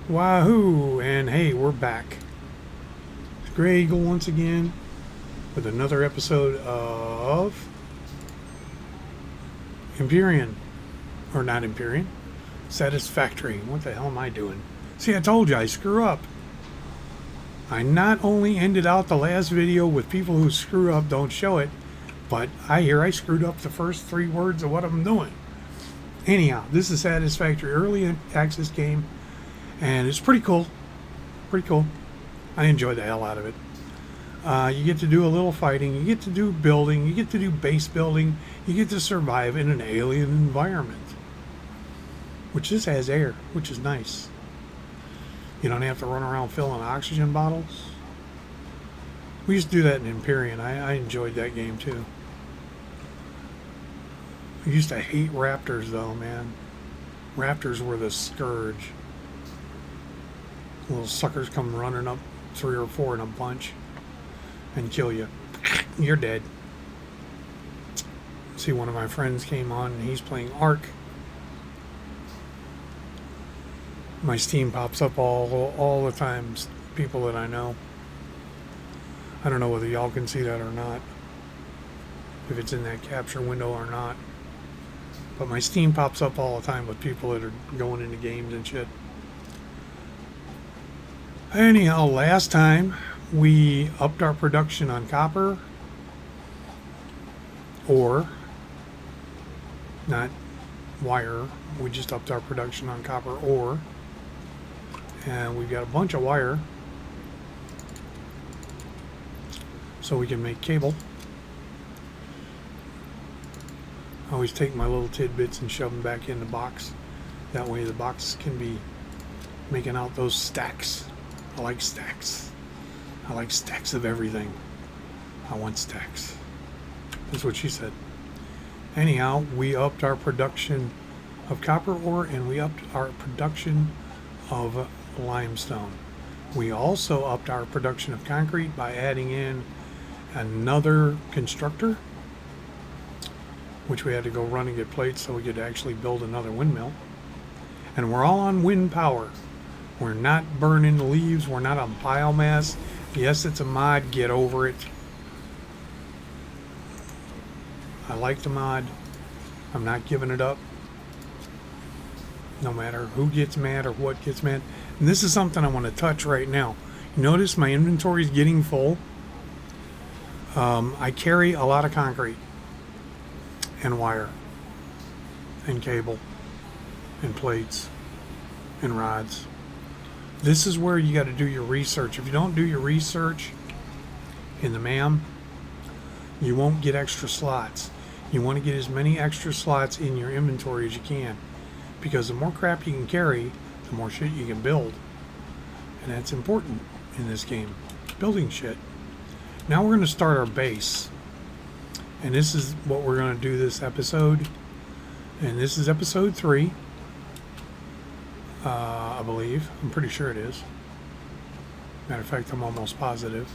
Wahoo! And hey, we're back. It's Grey Eagle once again with another episode of Empyrean. Or not Empyrean. Satisfactory. What the hell am I doing? See, I told you I screw up. I not only ended out the last video with people who screw up don't show it, but I screwed up the first 3 words of what I'm doing. Anyhow, this is Satisfactory early access game. And it's pretty cool. Pretty cool. I enjoy the hell out of it. You get to do a little fighting. You get to do building. You get to do base building. You get to survive in an alien environment. Which just has air, which is nice. You don't have to run around filling oxygen bottles. We used to do that in Empyrean. I enjoyed that game too. I used to hate raptors though, man. Raptors were the scourge. Little suckers come running up 3 or 4 in a bunch and kill you. You're dead. See, one of my friends came on and he's playing Ark. My Steam pops up all the time. People that I know. I don't know whether y'all can see that or not. If it's in that capture window or not. But my Steam pops up all the time with people that are going into games and shit. Anyhow, last time we upped our production on copper ore, not wire. We just upped our production on copper ore, and we've got a bunch of wire, so we can make cable. I always take my little tidbits and shove them back in the box. That way the box can be making out those stacks. I like stacks. I like stacks of everything. I want stacks. That's what she said. Anyhow, we upped our production of copper ore and we upped our production of limestone. We also upped our production of concrete by adding in another constructor, which we had to go run and get plates so we could actually build another windmill. And we're all on wind power. We're not burning leaves. We're not on biomass. Yes, it's a mod. Get over it. I like the mod. I'm not giving it up. No matter who gets mad or what gets mad. And this is something I want to touch right now. Notice my inventory is getting full. I carry a lot of concrete and wire and cable and plates and rods. This is where you got to do your research. If you don't do your research in the MAM, you won't get extra slots. You want to get as many extra slots in your inventory as you can, because the more crap you can carry, the more shit you can build. And that's important in this game. Building shit. Now we're going to start our base. And this is what we're going to do this episode. And this is episode 3. I believe. I'm pretty sure it is. Matter of fact, I'm almost positive.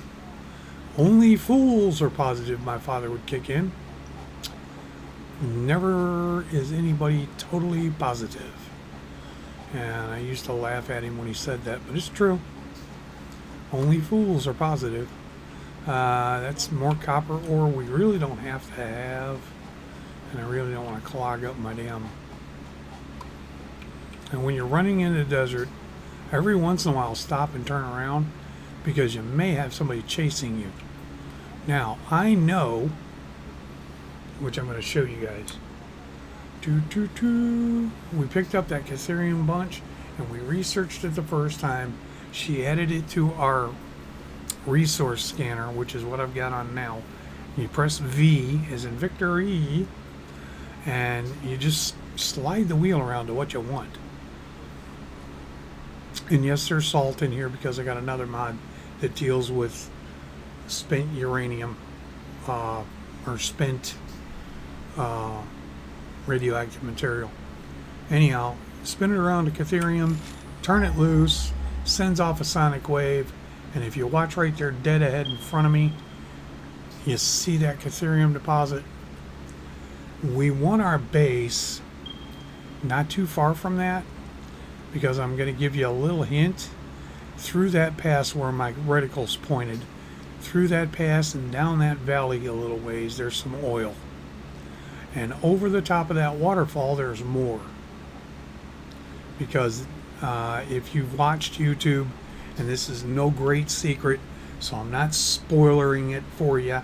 Only fools are positive, my father would kick in. Never is anybody totally positive. And I used to laugh at him when he said that, but it's true. Only fools are positive. That's more copper ore we really don't have to have. And I really don't want to clog up my damn... And when you're running in the desert, every once in a while stop and turn around, because you may have somebody chasing you. Now, I know, which I'm going to show you guys. We picked up that Catherium bunch and we researched it the first time. She added it to our resource scanner, which is what I've got on now. You press V as in victory, and you just slide the wheel around to what you want. And yes, there's salt in here because I got another mod that deals with spent uranium or spent radioactive material. Anyhow, spin it around to Catherium, turn it loose, sends off a sonic wave, and if you watch right there dead ahead in front of me, you see that Catherium deposit. We want our base not too far from that, because I'm going to give you a little hint. Through that pass where my reticle's pointed, through that pass and down that valley a little ways, there's some oil. And over the top of that waterfall, there's more. Because if you've watched YouTube, and this is no great secret, so I'm not spoilering it for you.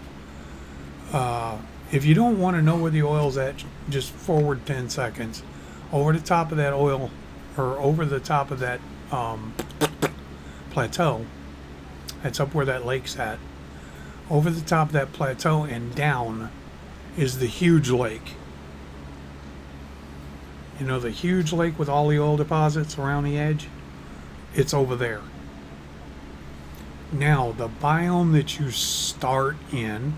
If you don't want to know where the oil's at, just forward 10 seconds. Over the top of that oil, or over the top of that plateau, that's up where that lake's at. Over the top of that plateau and down is the huge lake. You know, the huge lake with all the oil deposits around the edge? It's over there. Now, the biome that you start in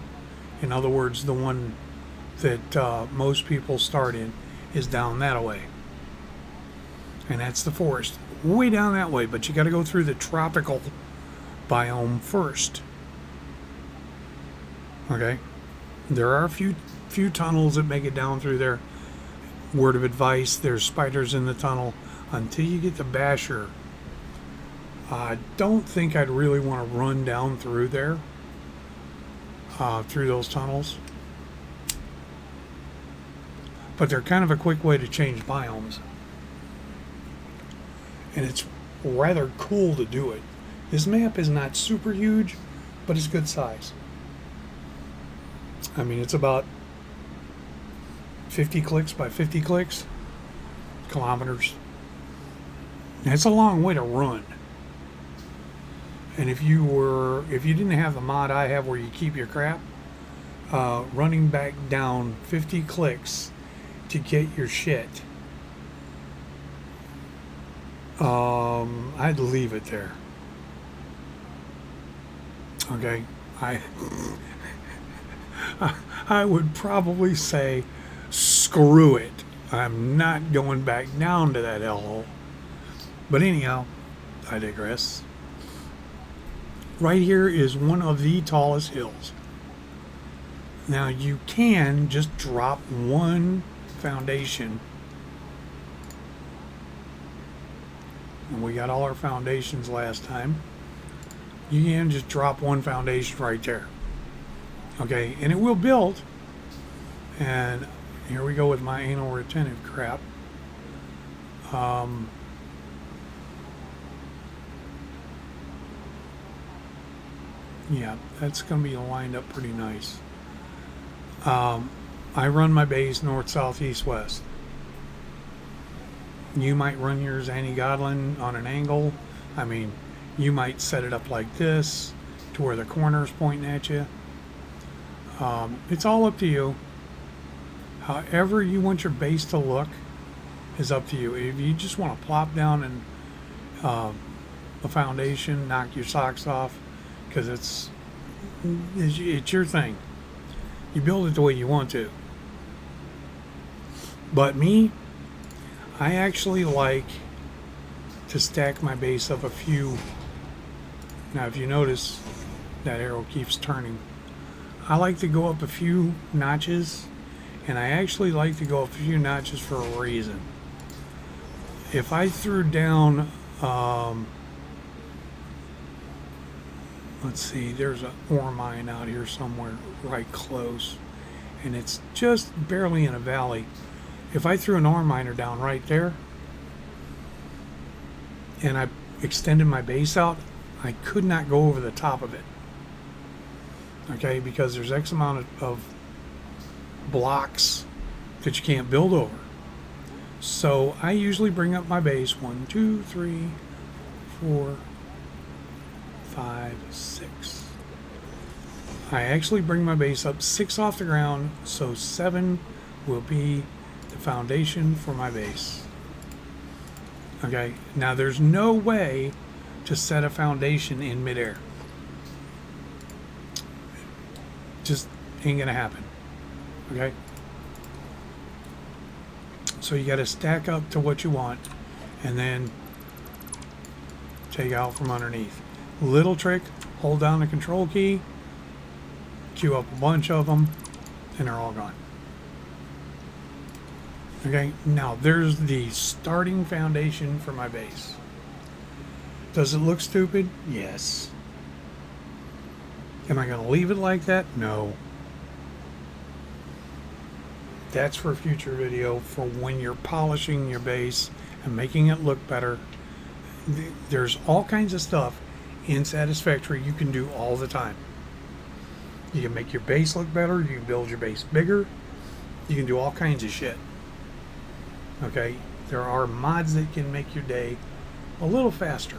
other words, the one that most people start in, is down that way. And that's the forest. Way down that way, but you got to go through the tropical biome first. Okay? There are a few tunnels that make it down through there. Word of advice, there's spiders in the tunnel. Until you get to Basher, I don't think I'd really want to run down through there. Through those tunnels. But they're kind of a quick way to change biomes. And it's rather cool to do it. This map is not super huge, but it's good size. I mean, it's about 50 clicks by 50 clicks, kilometers. And it's a long way to run. And if you didn't have the mod I have where you keep your crap, running back down 50 clicks to get your shit, I'd leave it there. Okay, I would probably say, screw it. I'm not going back down to that hellhole. But anyhow, I digress. Right here is one of the tallest hills. Now you can just drop one foundation. And we got all our foundations last time. You can just drop one foundation right there. Okay, and it will build. And here we go with my anal retentive crap. Yeah, that's going to be lined up pretty nice. I run my base north, south, east, west. You might run yours anti-Godlin on an angle. I mean, you might set it up like this to where the corner's pointing at you. It's all up to you. However you want your base to look is up to you. If you just want to plop down and a foundation, knock your socks off, because it's your thing. You build it the way you want to. But me, I actually like to stack my base up a few. Now if you notice, that arrow keeps turning. I like to go up a few notches, and I actually like to go up a few notches for a reason. If I threw down let's see, there's an ore mine out here somewhere right close, and it's just barely in a valley. If I threw an ore miner down right there and I extended my base out, I could not go over the top of it. Okay, because there's X amount of blocks that you can't build over. So I usually bring up my base 1, 2, 3, 4, 5, 6. I actually bring my base up 6 off the ground, so 7 will be the foundation for my base. Okay, now there's no way to set a foundation in midair. Just ain't gonna happen. Okay, so you got to stack up to what you want and then take out from underneath. Little trick, hold down the control key, queue up a bunch of them, and they're all gone. Okay, now there's the starting foundation for my base. Does it look stupid? Yes. Am I going to leave it like that? No. That's for future video, for when you're polishing your base and making it look better. There's all kinds of stuff in Satisfactory you can do all the time. You can make your base look better. You can build your base bigger. You can do all kinds of shit. Okay? There are mods that can make your day a little faster.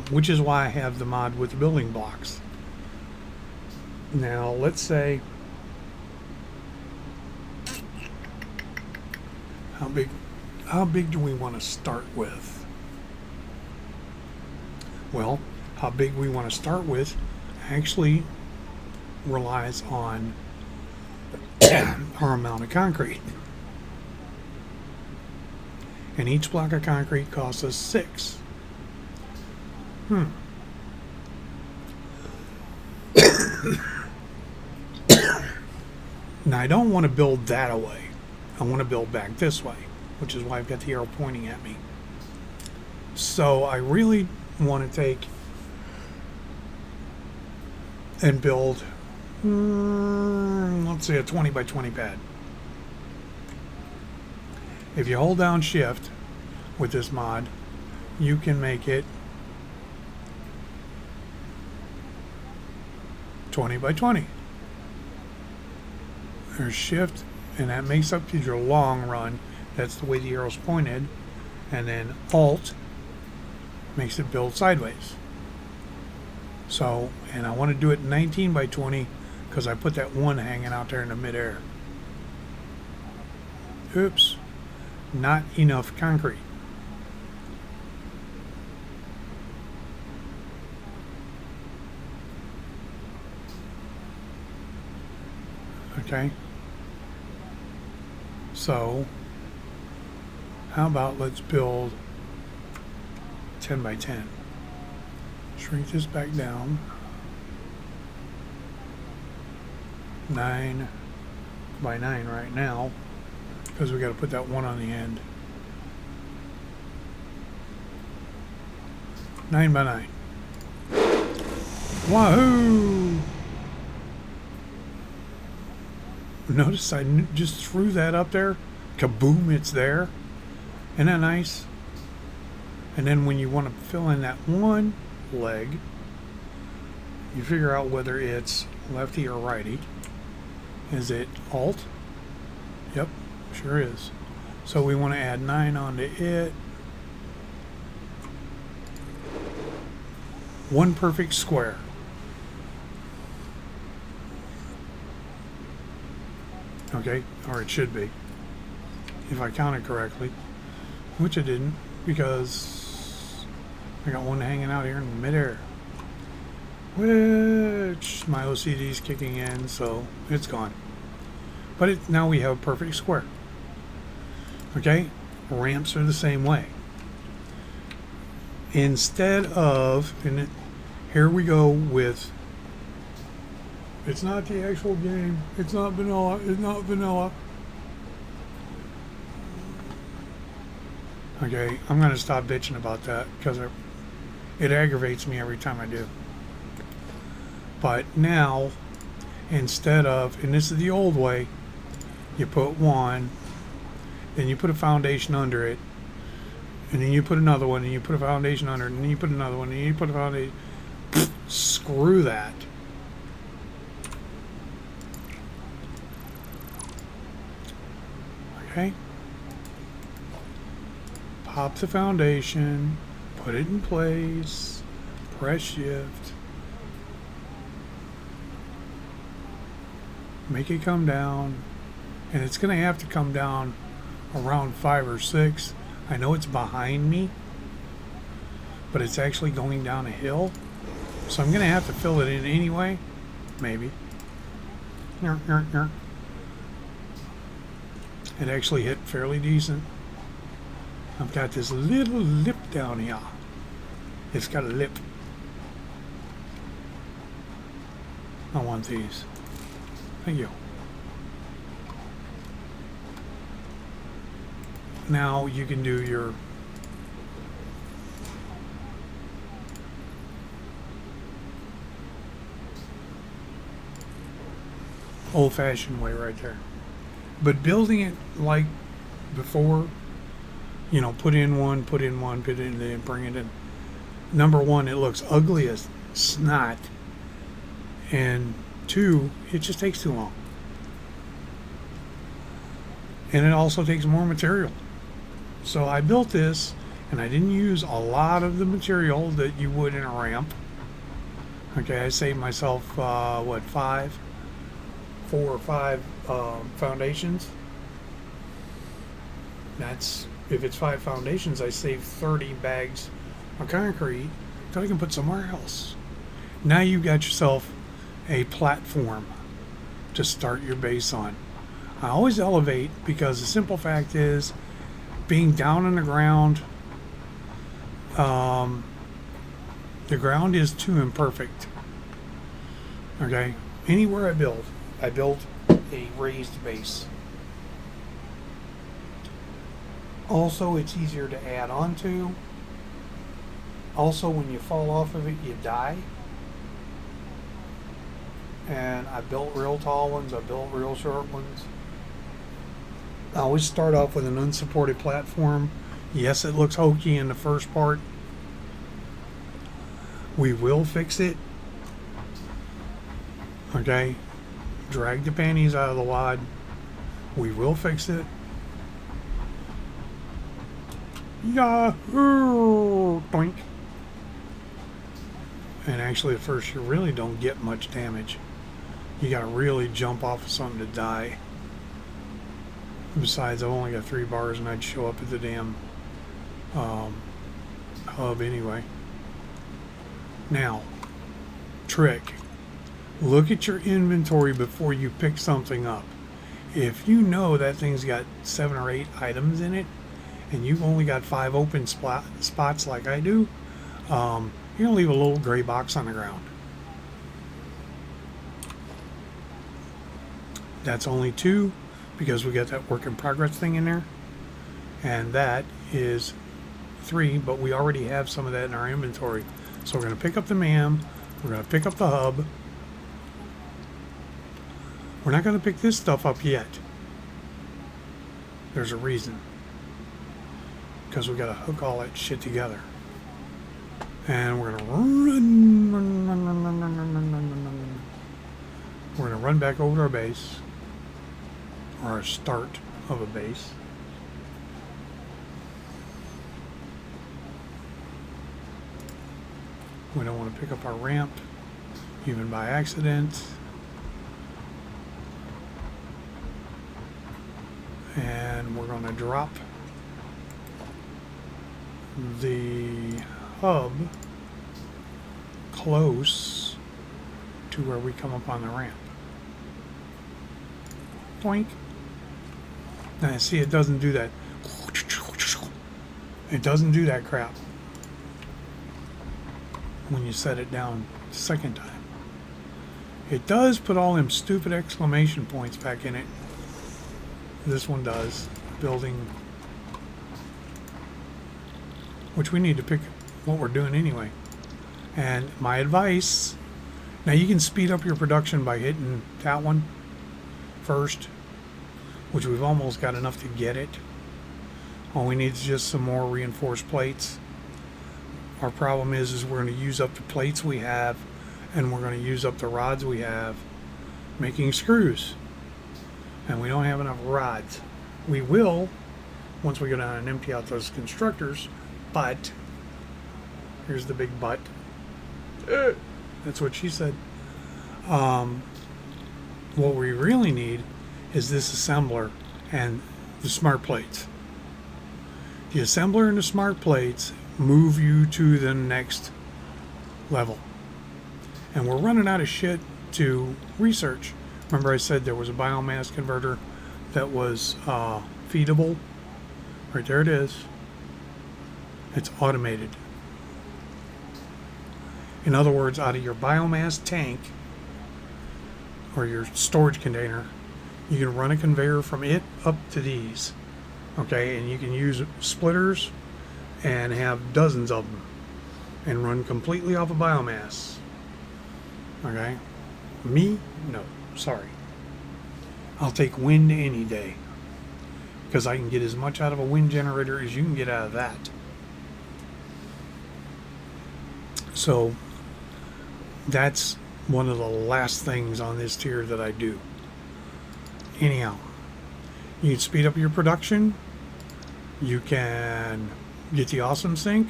Which is why I have the mod with the building blocks. Now, let's say, how big do we want to start with? Well, how big we want to start with actually relies on our amount of concrete. And each block of concrete costs us 6. Now, I don't want to build that away. I want to build back this way, which is why I've got the arrow pointing at me. So I really want to take and build, let's say, a 20 by 20 pad. If you hold down shift with this mod, you can make it 20 by 20. There's shift, and that makes up to your long run. That's the way the arrow's pointed. And then alt makes it build sideways. So, and I want to do it 19 by 20 because I put that one hanging out there in the midair. Oops, not enough concrete. Okay. So, how about let's build 10 by 10. Shrink this back down. 9 by 9 right now, because we got to put that one on the end. 9 by 9. Wahoo! Notice I just threw that up there. Kaboom, it's there. Isn't that nice? And then when you want to fill in that one leg, you figure out whether it's lefty or righty. Is it alt? Yep, sure is. So we want to add 9 onto it. One perfect square. Okay, or it should be, if I counted correctly, which I didn't, because I got one hanging out here in midair, which my OCD is kicking in, so it's gone. But now we have a perfect square. Okay, ramps are the same way. Instead of, and here we go with, it's not the actual game. It's not vanilla. It's not vanilla. Okay, I'm going to stop bitching about that because it aggravates me every time I do. But now, instead of, and this is the old way, you put one, then you put a foundation under it, and then you put another one, and you put a foundation under it, and then you put another one, and you put a foundation. Screw that. Okay. Pop the foundation, put it in place, press shift, make it come down, and it's going to have to come down around 5 or 6. I know it's behind me, but it's actually going down a hill, so I'm going to have to fill it in anyway. Maybe. It actually hit fairly decent. I've got this little lip down here. It's got a lip. I want these. Thank you. Now you can do your old-fashioned way right there. But building it like before, you know, put in one, put in one, put in, then bring it in. Number one, it looks ugly as snot. And two, it just takes too long. And it also takes more material. So I built this, and I didn't use a lot of the material that you would in a ramp. Okay, I saved myself, 4 or 5 foundations. That's, if it's 5 foundations, I save 30 bags of concrete that I can put somewhere else. Now you've got yourself a platform to start your base on. I always elevate because the simple fact is, being down on the ground, the ground is too imperfect. Okay? Anywhere I build a raised base. Also, it's easier to add onto. Also, when you fall off of it, you die. And I built real tall ones, I built real short ones. I always start off with an unsupported platform. Yes, it looks hokey in the first part. We will fix it. Okay? Drag the panties out of the wad. We will fix it. Yahoo! Doink. And actually at first you really don't get much damage. You gotta really jump off of something to die. Besides, I've only got 3 bars and I'd show up at the damn hub anyway. Now, trick. Look at your inventory before you pick something up. If you know that thing's got 7 or 8 items in it, and you've only got 5 open spots like I do, you're going to leave a little gray box on the ground. That's only 2 because we got that work in progress thing in there. And that is 3, but we already have some of that in our inventory. So we're going to pick up the MAM, we're going to pick up the hub. We're not going to pick this stuff up yet. There's a reason. Because we got to hook all that shit together. And we're going to run. We're going to run back over to our base. Or our start of a base. We don't want to pick up our ramp, even by accident. And we're going to drop the hub close to where we come up on the ramp. Boink. Now you see it doesn't do that. It doesn't do that crap when you set it down the second time. It does put all them stupid exclamation points back in it. This one does. Building, which we need to pick what we're doing anyway. And my advice, now you can speed up your production by hitting that one first, which we've almost got enough to get it. All we need is just some more reinforced plates. Our problem is we're going to use up the plates we have, and we're going to use up the rods we have making screws. And we don't have enough rods. We will once we go down and empty out those constructors, but here's the big but. That's what she said. What we really need is this assembler and the smart plates. The assembler and the smart plates move you to the next level. And we're running out of shit to research. Remember I said there was a biomass converter that was feedable? Right there it is. It's automated. In other words, out of your biomass tank or your storage container, you can run a conveyor from it up to these. Okay, and you can use splitters and have dozens of them and run completely off of biomass. Okay, me, no, sorry. I'll take wind any day because I can get as much out of a wind generator as you can get out of that. So that's one of the last things on this tier that I do. Anyhow, you can speed up your production. You can get the awesome sink,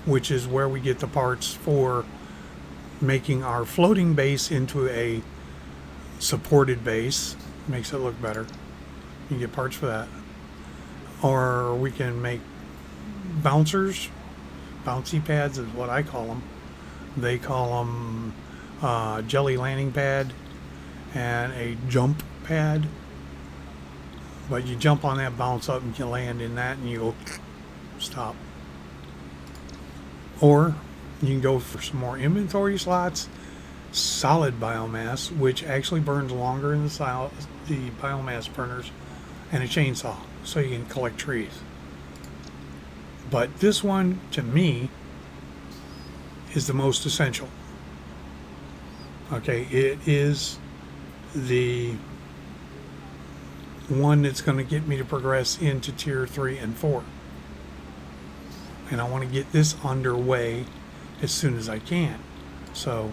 which is where we get the parts for making our floating base into a supported base. Makes it look better. You can get parts for that. Or we can make bouncers. Bouncy pads is what I call them. They call them jelly landing pad and a jump pad. But you jump on that, bounce up, and you land in that, and you go stop. Or you can go for some more inventory slots, solid biomass, which actually burns longer in the biomass burners, and a chainsaw, so you can collect trees. But this one, to me, is the most essential. Okay, it is the one that's going to get me to progress into tier 3 and 4. And I want to get this underway as soon as I can. So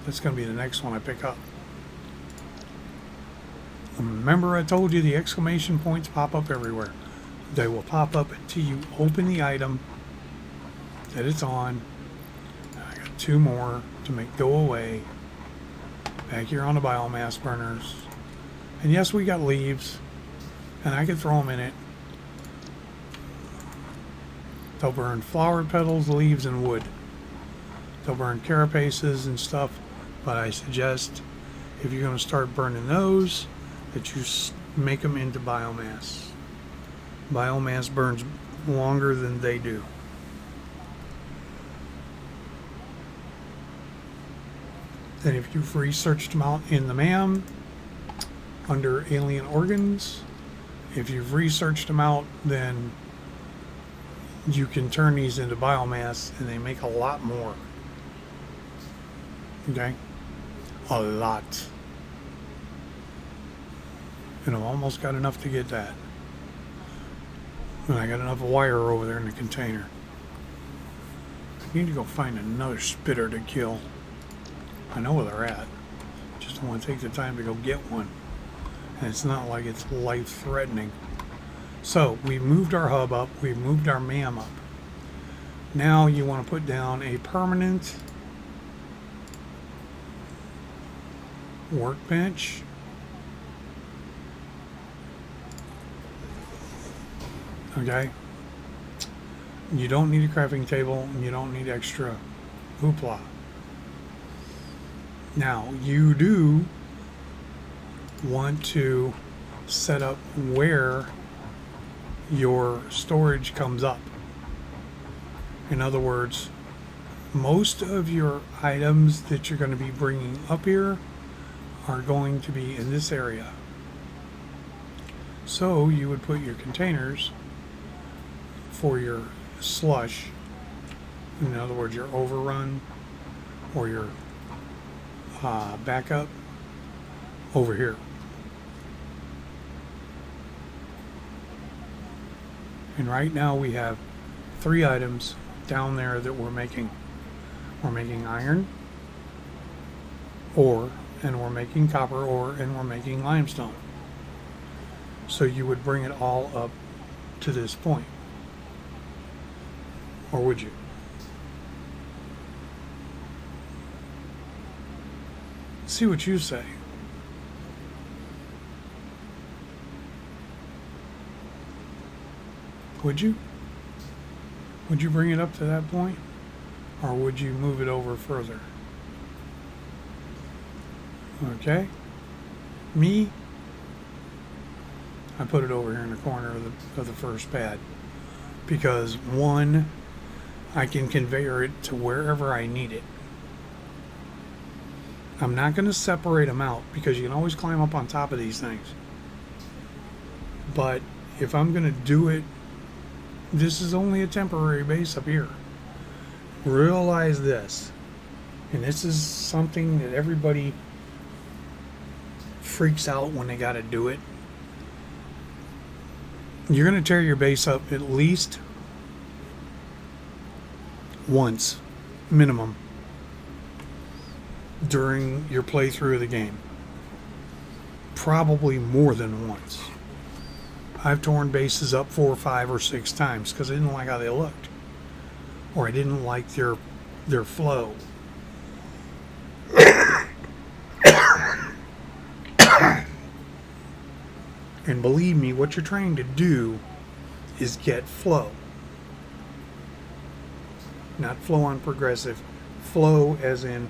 that's going to be the next one I pick up. Remember I told you the exclamation points pop up everywhere. They will pop up until you open the item that it's on. I got 2 more to make go away. Back here on the biomass burners. And yes, we got leaves. And I could throw them in it. They'll burn flower petals, leaves, and wood. They'll burn carapaces and stuff. But I suggest if you're going to start burning those, that you make them into biomass. Biomass burns longer than they do. And if you've researched them out in the MAM under alien organs, if you've researched them out, then you can turn these into biomass and they make a lot more. Okay? A lot. And I've almost got enough to get that. And I got enough wire over there in the container. I need to go find another spitter to kill. I know where they're at. Just don't want to take the time to go get one. And it's not like it's life-threatening. So, we've moved our hub up. We've moved our MAM up. Now you want to put down a permanent workbench. Okay? You don't need a crafting table, and you don't need extra hoopla. Now, you do want to set up where your storage comes up. In other words, most of your items that you're going to be bringing up here are going to be in this area. So you would put your containers for your slush, in other words, your overrun or your backup, over here. And right now we have 3 items down there that we're making. We're making iron ore, and we're making copper ore, and we're making limestone. So you would bring it all up to this point. Or would you? See what you say. Would you? Would you bring it up to that point? Or would you move it over further? Okay? Me? I put it over here in the corner of the first pad. Because, 1, I can conveyor it to wherever I need it. I'm not going to separate them out because you can always climb up on top of these things. But if I'm going to do it, this is only a temporary base up here. Realize this. And this is something that everybody freaks out when they got to do it. You're going to tear your base up at least once, minimum, during your playthrough of the game. Probably more than once. I've torn bases up 4, 5, or 6 times because I didn't like how they looked, or I didn't like their flow. And believe me, what you're trying to do is get flow. Not flow on progressive. Flow as in...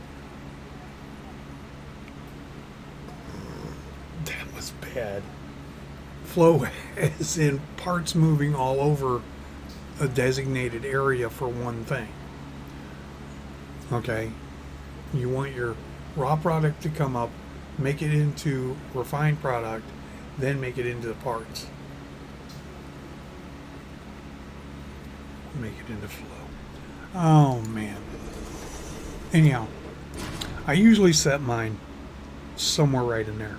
That was bad. Flow as in parts moving all over a designated area for one thing. Okay? You want your raw product to come up, make it into refined product, then make it into the parts. Make it into flow. Oh man. Anyhow, I usually set mine somewhere right in there.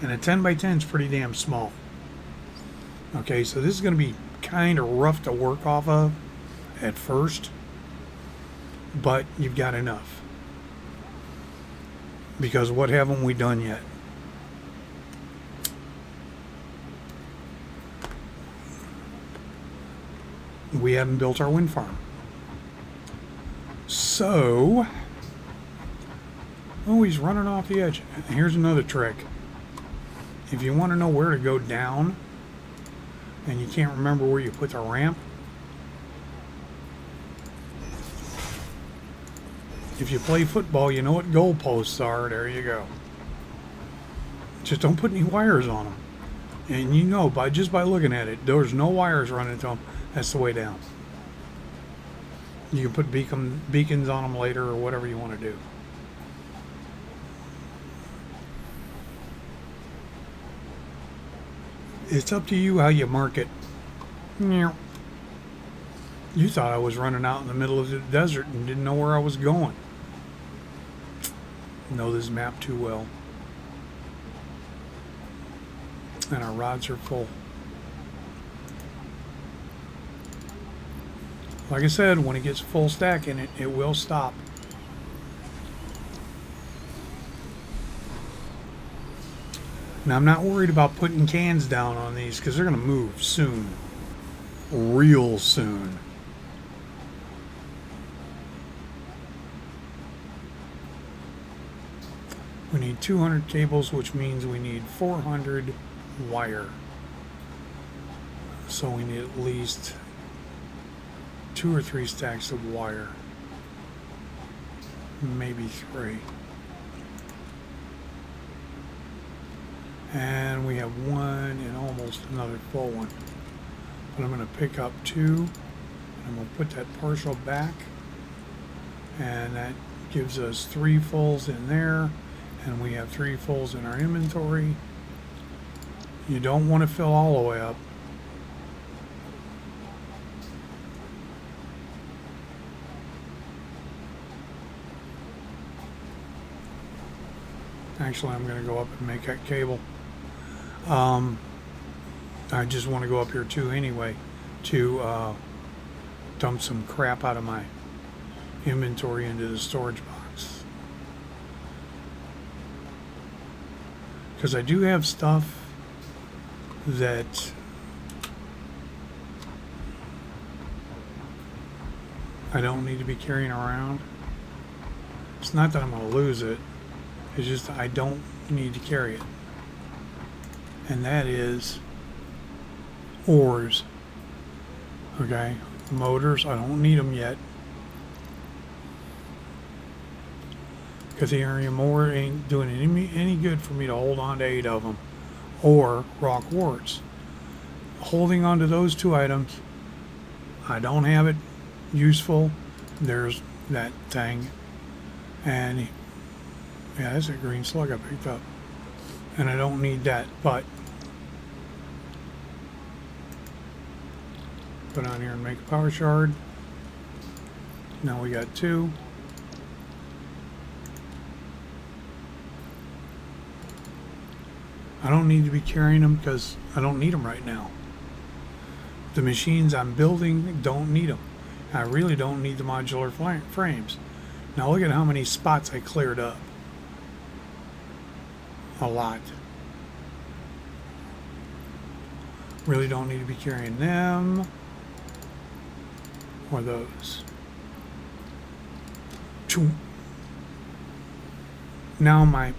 And a 10 by 10 is pretty damn small. Okay, so this is going to be kind of rough to work off of at first, but you've got enough. Because what haven't we done yet? We haven't built our wind farm. So, oh, he's running off the edge. Here's another trick. If you want to know where to go down and you can't remember where you put the ramp, if you play football, you know what goalposts are. There you go. Just don't put any wires on them. And you know, just by looking at it, there's no wires running to them. That's the way down. You can put beacons on them later or whatever you want to do. It's up to you how you mark it. You thought I was running out in the middle of the desert and didn't know where I was going. Know this map too well. And our rods are full. Like I said, when it gets full stack in it, it will stop. Now, I'm not worried about putting cans down on these because they're going to move soon. Real soon. We need 200 cables, which means we need 400 wire. So we need at least 2 or 3 stacks of wire. Maybe 3. And we have 1 and almost another full one. But I'm going to pick up 2. And I'm going to put that partial back. And that gives us 3 fulls in there. And we have 3 fulls in our inventory. You don't want to fill all the way up. Actually, I'm going to go up and make that cable. I just want to go up here too anyway to dump some crap out of my inventory into the storage box. Because I do have stuff that I don't need to be carrying around. It's not that I'm going to lose it. It's just I don't need to carry it. And that is ores. Okay, motors, I don't need them yet. Because the iridium ore ain't doing any good for me to hold on to 8 of them. Or rock quartz. Holding on to those 2 items, I don't have it useful. There's that thing. And yeah, that's a green slug I picked up. And I don't need that, but Put on here and make a power shard. Now we got 2. I don't need to be carrying them because I don't need them right now. The machines I'm building don't need them. I really don't need the modular frames. Now look at how many spots I cleared up. A lot. Really don't need to be carrying them or those. Now my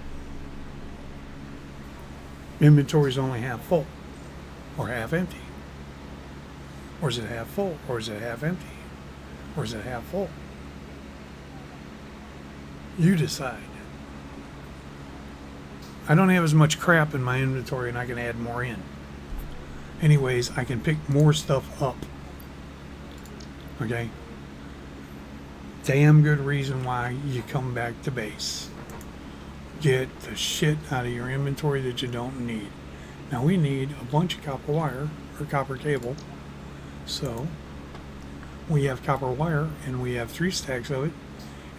inventory is only half full or half empty. Or is it half full? Or is it half empty? Or is it half full? You decide. I don't have as much crap in my inventory and I can add more in. Anyways, I can pick more stuff up. Okay? Damn good reason why you come back to base. Get the shit out of your inventory that you don't need. Now we need a bunch of copper wire or copper cable. So we have copper wire and we have 3 stacks of it.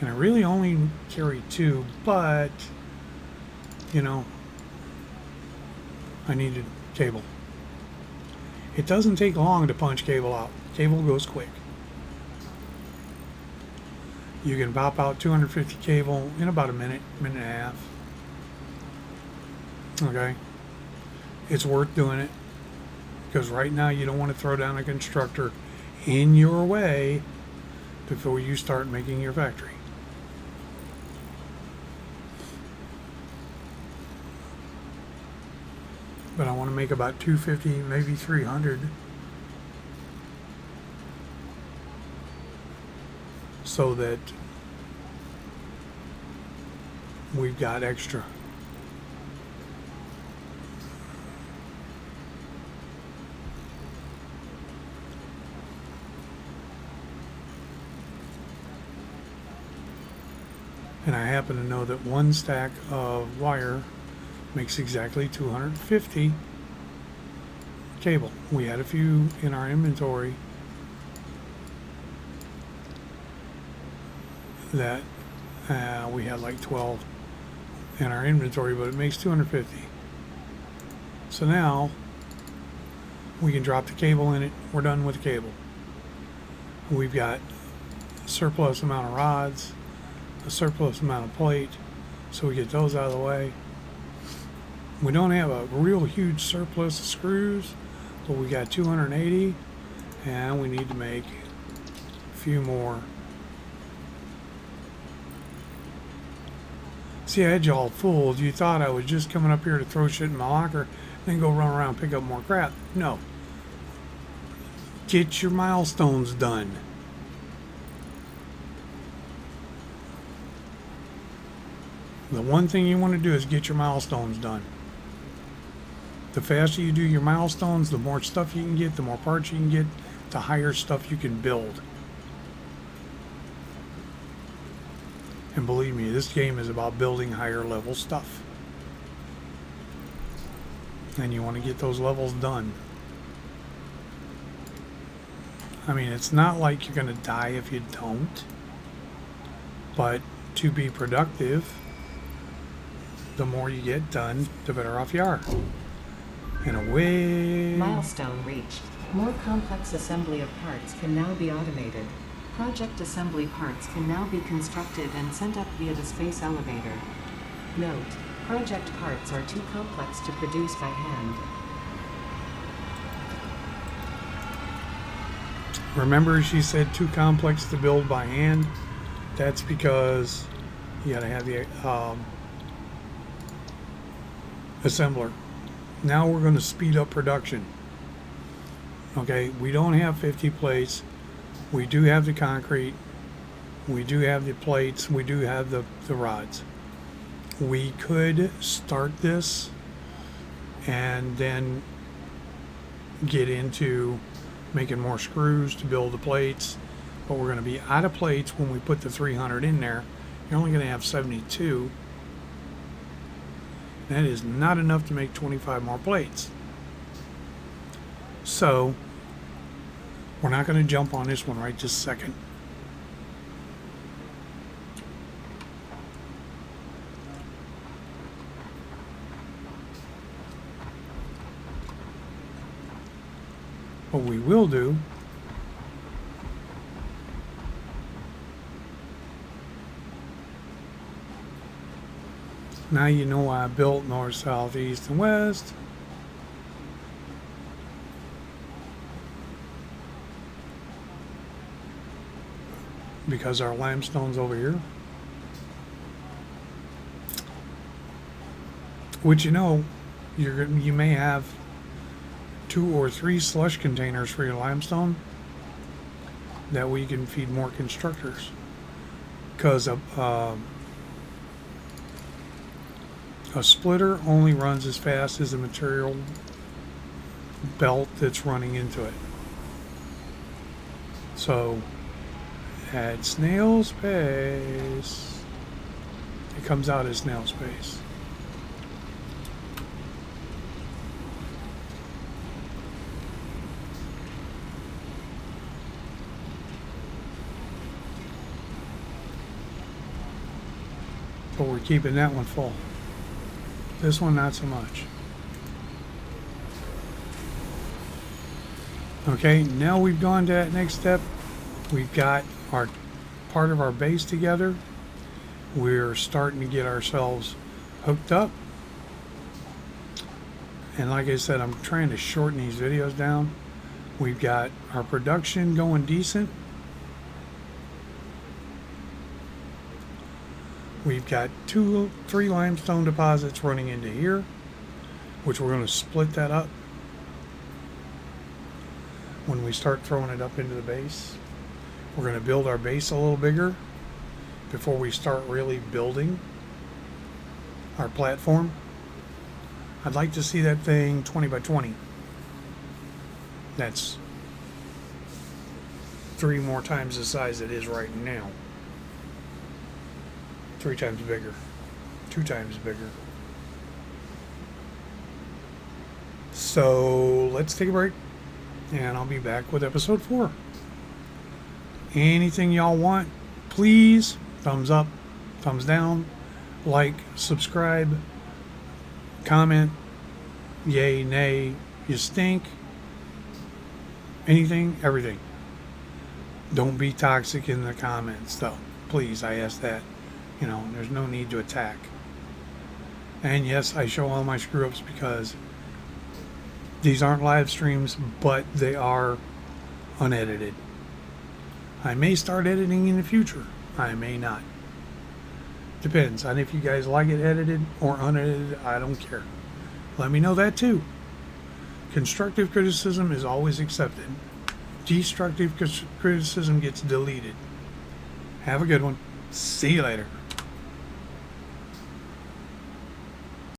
And I really only carry 2, but you know, I needed cable. It doesn't take long to punch cable out. Cable goes quick. You can pop out 250 cable in about a minute, minute and a half. Okay? It's worth doing it. Because right now you don't want to throw down a constructor in your way before you start making your factory. But I want to make about 250, maybe 300. So that we've got extra. And I happen to know that 1 stack of wire makes exactly 250 cable. We had a few in our inventory that we had like 12 in our inventory, but it makes 250. So now we can drop the cable in it. We're done with the cable. We've got a surplus amount of rods, a surplus amount of plate, so we get those out of the way. We don't have a real huge surplus of screws, but we got 280, and we need to make a few more. See, I had you all fooled. You thought I was just coming up here to throw shit in my locker and then go run around and pick up more crap. No. Get your milestones done. The one thing you want to do is get your milestones done. The faster you do your milestones, the more stuff you can get, the more parts you can get, the higher stuff you can build. And believe me, this game is about building higher level stuff. And you want to get those levels done. I mean, it's not like you're going to die if you don't. But to be productive, the more you get done, the better off you are. And away. Milestone reached. More complex assembly of parts can now be automated. Project assembly parts can now be constructed and sent up via the space elevator. Note: project parts are too complex to produce by hand. Remember, she said too complex to build by hand? That's because you gotta have the assembler. Now we're going to speed up production. Okay, we don't have 50 plates. We do have the concrete. We do have the plates. We do have the rods. We could start this and then get into making more screws to build the plates, but we're going to be out of plates when we put the 300 in there. You're only going to have 72. That is not enough to make 25 more plates. So We're not going to jump on this one right this second. What we will do now, you know why I built north, south, east, and west. Because our limestone's over here. Which, you know, you may have 2 or 3 slush containers for your limestone. That way you can feed more constructors. Because a splitter only runs as fast as the material belt that's running into it. So at snail's pace, it comes out as snail's pace. But we're keeping that one full. This one, not so much. Okay, now we've gone to that next step. We've got our part of our base together. We're starting to get ourselves hooked up. And like I said, I'm trying to shorten these videos down. We've got our production going decent. We've got 2, 3 limestone deposits running into here, which we're going to split that up when we start throwing it up into the base. We're going to build our base a little bigger before we start really building our platform. I'd like to see that thing 20 by 20. That's 3 more times the size it is right now. 3 times bigger, 2 times bigger. So let's take a break, and I'll be back with episode 4. Anything y'all want, please, thumbs up, thumbs down, like, subscribe, comment, yay, nay, you stink, anything, everything. Don't be toxic in the comments, though. Please, I ask that. You know, there's no need to attack. And yes, I show all my screw-ups because these aren't live streams, but they are unedited. I may start editing in the future. I may not. Depends on if you guys like it edited or unedited. I don't care. Let me know that too. Constructive criticism is always accepted. Destructive criticism gets deleted. Have a good one. See you later.